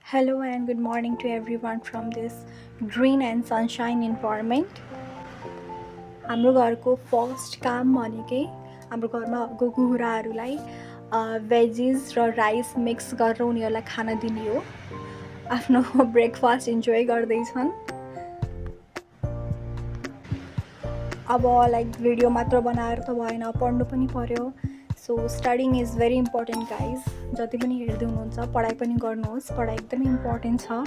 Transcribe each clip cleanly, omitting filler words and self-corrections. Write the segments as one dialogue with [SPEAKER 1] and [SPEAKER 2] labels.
[SPEAKER 1] Hello and good morning to everyone from this green and sunshine environment. हाम्रो घरको first काम भनेकै हाम्रो घरमा भएको कुखुराहरूलाई भेजिज र राइस मिक्स गरेर उनीहरूलाई खाना दिने हो। आफ्नो ब्रेकफास्ट इन्जोय गर्दैछन्। अब लाइक भिडियो मात्र बनाएर त भएन, पढ्नु पनि पर्यो। So studying is very important guys. जति पनि हेर्दै हुनुहुन्छ पढाइ पनि गर्नुहोस्, पढाइ एकदमै इम्पोर्टेन्ट छ।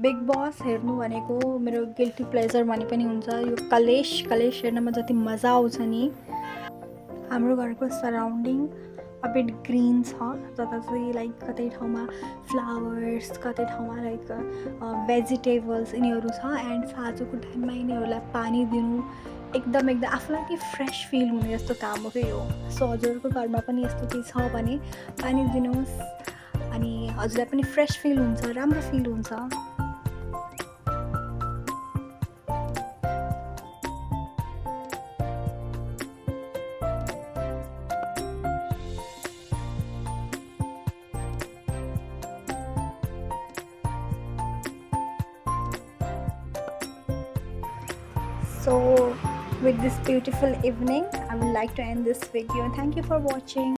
[SPEAKER 1] बिग बस हेर्नु भनेको मेरो गिल्टी प्लेजर भने पनि हुन्छ। यो कलेश हेर्नमा जति मजा आउँछ नि। हाम्रो घरको सराउन्डिङ अबिट ग्रिन छ, जता चाहिँ लाइक कतै ठाउँमा फ्लावर्स, कतै ठाउँमा लाइक भेजिटेबल्स यिनीहरू छ। एन्ड साँझको टाइममा यिनीहरूलाई पानी दिनु एकदम आफूलाई कि फ्रेस फिल हुने जस्तो काम हो कि यो। सो हजुरको घरमा पनि यस्तो केही छ भने पानी दिनुहोस्, अनि हजुरलाई पनि फ्रेस फिल हुन्छ, राम्रो फिल हुन्छ। So with this beautiful evening, I would like to end this video. Thank you for watching.